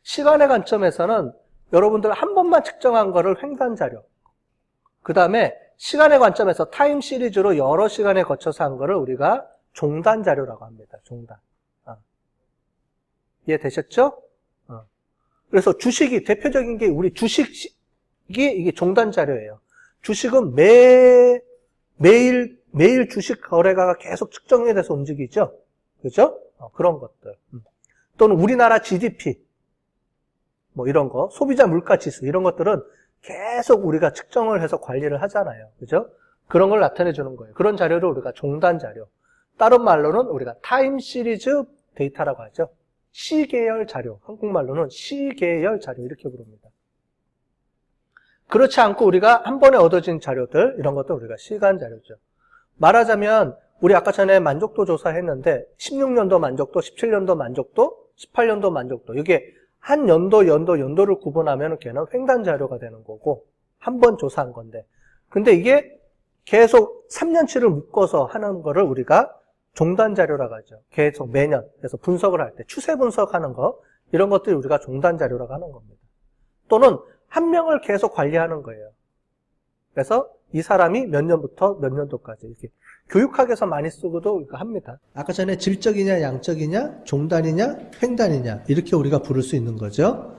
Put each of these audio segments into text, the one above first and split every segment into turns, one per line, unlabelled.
시간의 관점에서는 여러분들 한 번만 측정한 거를 횡단 자료. 그 다음에 시간의 관점에서 타임 시리즈로 여러 시간에 거쳐서 한 거를 우리가 종단 자료라고 합니다. 종단. 이해되셨죠? 그래서 주식이 대표적인 게 우리 주식이 이게 종단 자료예요. 주식은 매일 주식 거래가가 계속 측정이 돼서 움직이죠. 그죠? 그런 것들. 또는 우리나라 GDP 뭐 이런 거, 소비자 물가 지수 이런 것들은 계속 우리가 측정을 해서 관리를 하잖아요. 그죠? 그런 걸 나타내 주는 거예요. 그런 자료를 우리가 종단 자료. 다른 말로는 우리가 타임 시리즈 데이터라고 하죠. 시계열 자료. 한국말로는 시계열 자료 이렇게 부릅니다. 그렇지 않고 우리가 한 번에 얻어진 자료들 이런 것도 우리가 시간 자료죠. 말하자면 우리 아까 전에 만족도 조사했는데 16년도 만족도, 17년도 만족도, 18년도 만족도 이게 한 연도를 구분하면 걔는 횡단 자료가 되는 거고 한 번 조사한 건데 근데 이게 계속 3년치를 묶어서 하는 거를 우리가 종단 자료라고 하죠. 계속 매년 그래서 분석을 할 때 추세 분석하는 거 이런 것들이 우리가 종단 자료라고 하는 겁니다. 또는 한 명을 계속 관리하는 거예요. 그래서 이 사람이 몇 년부터 몇 년도까지 이렇게 교육학에서 많이 쓰고도 합니다. 아까 전에 질적이냐 양적이냐 종단이냐 횡단이냐 이렇게 우리가 부를 수 있는 거죠.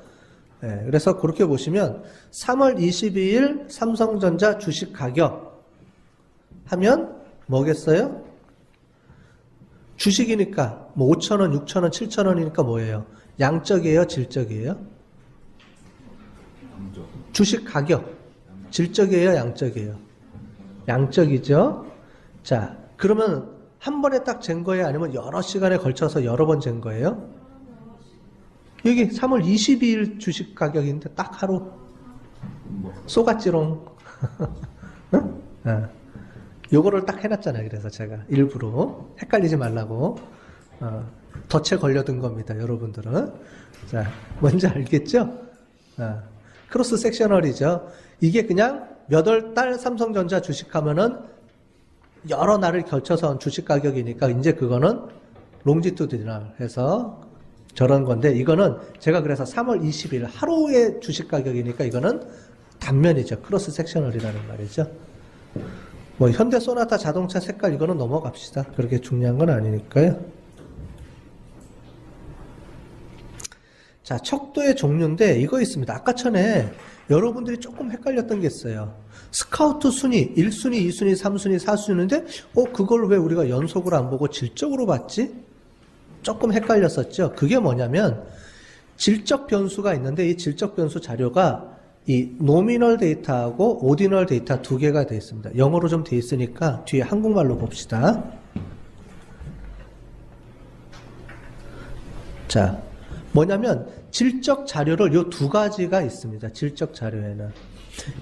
네, 그래서 그렇게 보시면 3월 22일 삼성전자 주식 가격 하면 뭐겠어요? 주식이니까 뭐 5,000원, 6,000원, 7,000원이니까 뭐예요? 양적이에요? 질적이에요? 주식 가격 질적이에요? 양적이에요? 양적이죠? 자, 그러면 한 번에 딱 잰 거예요? 아니면 여러 시간에 걸쳐서 여러 번 잰 거예요? 여기 3월 22일 주식 가격인데 딱 하루 쏘갔지롱. 요거를 딱 해놨잖아요. 그래서 제가 일부러 헷갈리지 말라고 덫에 걸려든 겁니다. 여러분들은. 자, 뭔지 알겠죠? 크로스 섹셔널이죠. 이게 그냥 몇 월 달 삼성전자 주식하면은 여러 날을 걸쳐서 한 주식 가격이니까 이제 그거는 롱지투디널 해서 저런 건데 이거는 제가 그래서 3월 20일 하루의 주식 가격이니까 이거는 단면이죠. 크로스 섹셔널이라는 말이죠. 뭐 현대 소나타 자동차 색깔 이거는 넘어갑시다. 그렇게 중요한 건 아니니까요. 자, 척도의 종류인데 이거 있습니다. 아까 전에 여러분들이 조금 헷갈렸던 게 있어요. 스카우트 순위 1순위, 2순위, 3순위, 4순위인데 그걸 왜 우리가 연속으로 안 보고 질적으로 봤지? 조금 헷갈렸었죠. 그게 뭐냐면 질적 변수가 있는데 이 질적 변수 자료가 이 노미널 데이터하고 오디널 데이터 두 개가 되어 있습니다. 영어로 좀 되어 있으니까 뒤에 한국말로 봅시다. 자, 뭐냐면 질적 자료를 요 두 가지가 있습니다. 질적 자료에는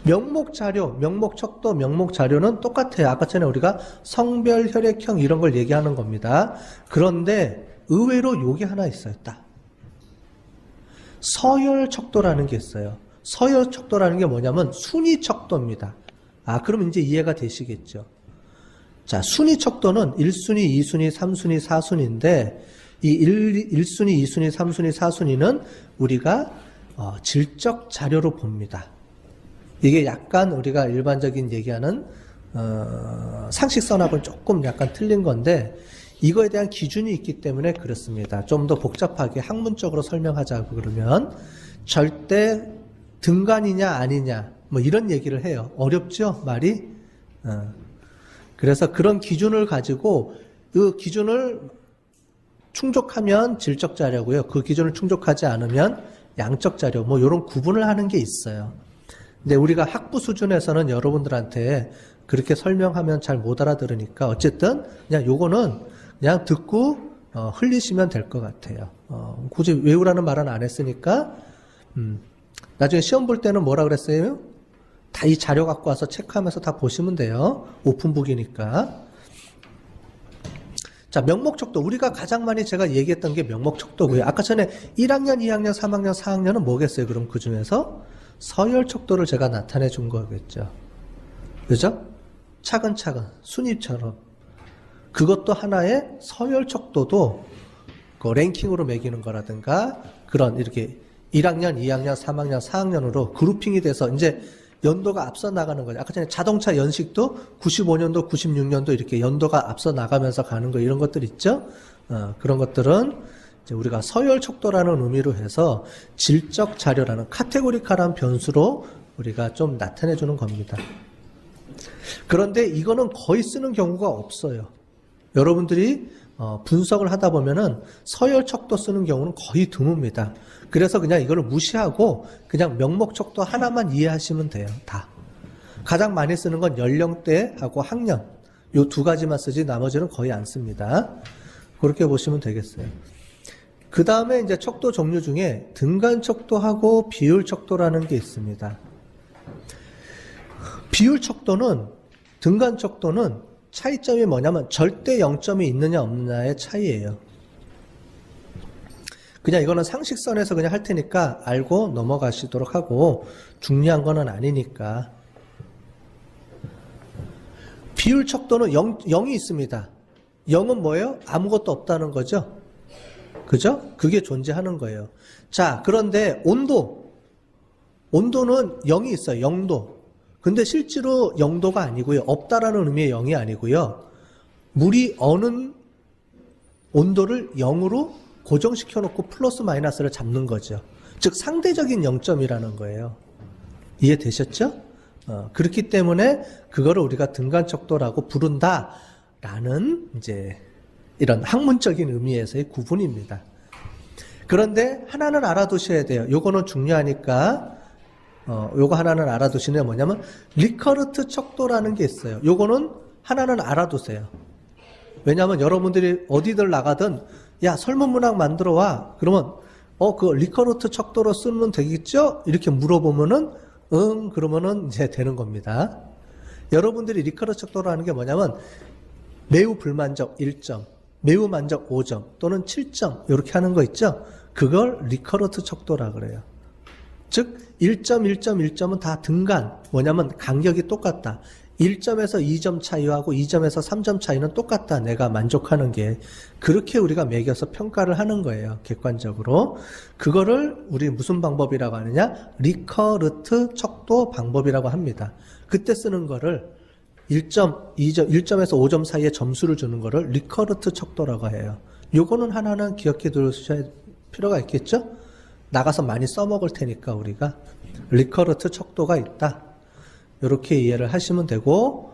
명목 자료, 명목 척도, 명목 자료는 똑같아요. 아까 전에 우리가 성별, 혈액형 이런 걸 얘기하는 겁니다. 그런데 의외로 요게 하나 있어요. 딱 서열 척도라는 게 있어요. 서열 척도라는 게 뭐냐면 순위 척도입니다. 그럼 이제 이해가 되시겠죠. 자, 순위 척도는 1순위, 2순위, 3순위, 4순위인데 이 1순위, 2순위, 3순위, 4순위는 우리가 질적 자료로 봅니다. 이게 약간 우리가 일반적인 얘기하는 상식선하고는 조금 약간 틀린 건데 이거에 대한 기준이 있기 때문에 그렇습니다. 좀 더 복잡하게 학문적으로 설명하자고 그러면 절대 등간이냐 아니냐 뭐 이런 얘기를 해요. 어렵죠? 말이? 그래서 그런 기준을 가지고 그 기준을 충족하면 질적 자료고요. 그 기준을 충족하지 않으면 양적 자료 뭐 이런 구분을 하는 게 있어요. 근데 우리가 학부 수준에서는 여러분들한테 그렇게 설명하면 잘 못 알아들으니까 어쨌든 그냥 요거는 그냥 듣고 흘리시면 될 것 같아요. 굳이 외우라는 말은 안 했으니까 나중에 시험 볼 때는 뭐라 그랬어요? 다 이 자료 갖고 와서 체크하면서 다 보시면 돼요. 오픈북이니까. 자, 명목척도. 우리가 가장 많이 제가 얘기했던 게 명목척도고요. 아까 전에 1학년, 2학년, 3학년, 4학년은 뭐겠어요? 그럼 그 중에서 서열척도를 제가 나타내 준 거겠죠. 그죠? 차근차근 순위처럼. 그것도 하나의 서열척도도 그 랭킹으로 매기는 거라든가 그런 이렇게 1학년, 2학년, 3학년, 4학년으로 그룹핑이 돼서 이제 연도가 앞서 나가는 거죠. 아까 전에 자동차 연식도 95년도, 96년도 이렇게 연도가 앞서 나가면서 가는 거 이런 것들 있죠. 그런 것들은 이제 우리가 서열 척도라는 의미로 해서 질적 자료라는 카테고리컬한 변수로 우리가 좀 나타내 주는 겁니다. 그런데 이거는 거의 쓰는 경우가 없어요. 여러분들이 분석을 하다 보면은 서열 척도 쓰는 경우는 거의 드뭅니다. 그래서 그냥 이거를 무시하고 그냥 명목 척도 하나만 이해하시면 돼요. 다. 가장 많이 쓰는 건 연령대하고 학년. 요 두 가지만 쓰지 나머지는 거의 안 씁니다. 그렇게 보시면 되겠어요. 그 다음에 이제 척도 종류 중에 등간 척도하고 비율 척도라는 게 있습니다. 비율 척도는, 등간 척도는 차이점이 뭐냐면 절대 0점이 있느냐 없느냐의 차이예요. 그냥 이거는 상식선에서 그냥 할 테니까 알고 넘어가시도록 하고 중요한 거는 아니니까. 비율 척도는 0이 있습니다. 0은 뭐예요? 아무것도 없다는 거죠. 그죠? 그게 존재하는 거예요. 자, 그런데 온도는 0이 있어요. 0도. 근데 실제로 0도가 아니고요. 없다라는 의미의 0이 아니고요. 물이 어는 온도를 0으로 고정시켜 놓고 플러스 마이너스를 잡는 거죠. 즉 상대적인 0점이라는 거예요. 이해되셨죠? 그렇기 때문에 그거를 우리가 등간 척도라고 부른다라는 이제 이런 학문적인 의미에서의 구분입니다. 그런데 하나는 알아두셔야 돼요. 요거는 중요하니까 요거 하나는 알아두시는 게 뭐냐면 리커르트 척도라는 게 있어요. 요거는 하나는 알아두세요. 왜냐하면 여러분들이 어디들 나가든 야 설문문항 만들어 와. 그러면 그 리커르트 척도로 쓰면 되겠죠? 이렇게 물어보면은 그러면은 이제 되는 겁니다. 여러분들이 리커르트 척도로 하는 게 뭐냐면 매우 불만족 1점, 매우 만족 5점 또는 7점 이렇게 하는 거 있죠? 그걸 리커르트 척도라 그래요. 즉 1점, 1점, 1점은 다 등간. 뭐냐면 간격이 똑같다. 1점에서 2점 차이하고 2점에서 3점 차이는 똑같다. 내가 만족하는 게. 그렇게 우리가 매겨서 평가를 하는 거예요. 객관적으로. 그거를 우리 무슨 방법이라고 하느냐? 리커르트 척도 방법이라고 합니다. 그때 쓰는 거를 1점, 2점, 1점에서 5점 사이에 점수를 주는 거를 리커르트 척도라고 해요. 요거는 하나는 기억해 두셔야 필요가 있겠죠? 나가서 많이 써먹을 테니까 우리가 리커르트 척도가 있다. 이렇게 이해를 하시면 되고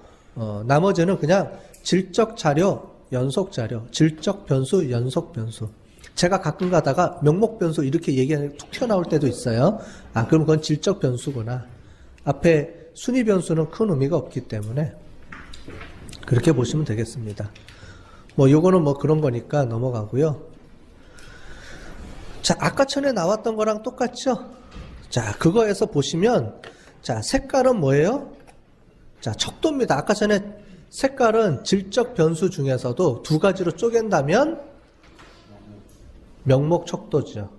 나머지는 그냥 질적 자료, 연속 자료, 질적 변수, 연속 변수. 제가 가끔 가다가 명목 변수 이렇게 얘기하는 툭 튀어나올 때도 있어요. 그럼 그건 질적 변수구나. 앞에 순위 변수는 큰 의미가 없기 때문에 그렇게 보시면 되겠습니다. 요거는 그런 거니까 넘어가고요. 자, 아까 전에 나왔던 거랑 똑같죠? 자, 그거에서 보시면, 자, 색깔은 뭐예요? 자, 척도입니다. 아까 전에 색깔은 질적 변수 중에서도 두 가지로 쪼갠다면, 명목 척도죠.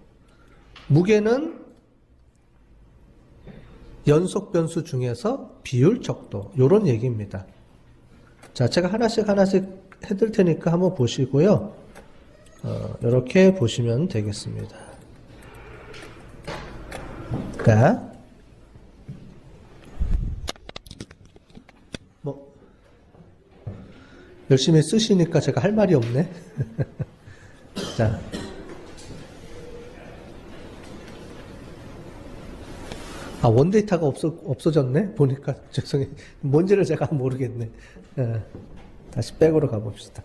무게는 연속 변수 중에서 비율 척도. 요런 얘기입니다. 자, 제가 하나씩 해드릴 테니까 한번 보시고요. 이렇게 보시면 되겠습니다. 그러니까 열심히 쓰시니까 제가 할 말이 없네. 자, 원데이터가 없어졌네. 보니까 죄송해요. 뭔지를 제가 모르겠네. 다시 백으로 가봅시다.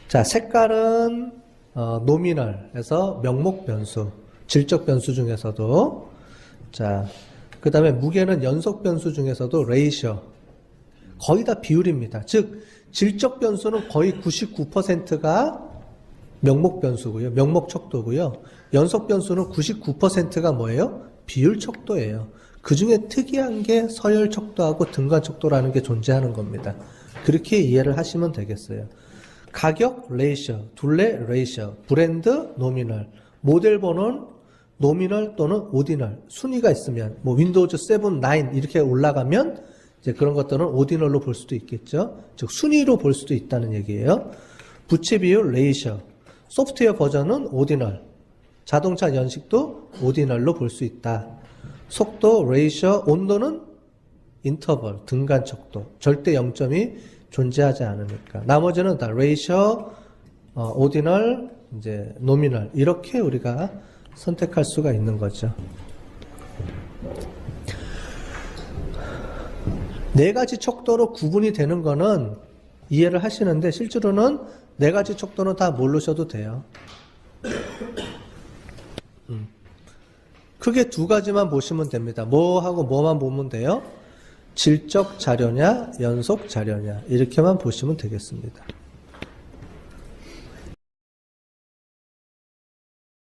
자, 색깔은 노미널에서 명목 변수, 질적 변수 중에서도, 자, 그 다음에 무게는 연속 변수 중에서도 레이셔, 거의 다 비율입니다. 즉 질적 변수는 거의 99%가 명목 변수고요, 명목 척도고요. 연속 변수는 99%가 뭐예요? 비율 척도예요. 그 중에 특이한 게 서열 척도하고 등간 척도라는 게 존재하는 겁니다. 그렇게 이해를 하시면 되겠어요. 가격 레이셔, 둘레 레이셔, 브랜드 노미널, 모델 번호는 노미널 또는 오디널, 순위가 있으면 윈도우즈 7, 9 이렇게 올라가면 이제 그런 것들은 오디널로 볼 수도 있겠죠. 즉 순위로 볼 수도 있다는 얘기예요. 부채 비율 레이셔, 소프트웨어 버전은 오디널. 자동차 연식도 오디널로 볼 수 있다. 속도, 레이셔, 온도는 인터벌, 등간 척도. 절대 0점이 존재하지 않으니까. 나머지는 다 레이셔, 오디널, 이제 노미널 이렇게 우리가 선택할 수가 있는 거죠. 네 가지 척도로 구분이 되는 거는 이해를 하시는데 실제로는 네 가지 척도는 다 모르셔도 돼요. 크게 두 가지만 보시면 됩니다. 뭐하고 뭐만 보면 돼요? 질적 자료냐, 연속 자료냐 이렇게만 보시면 되겠습니다.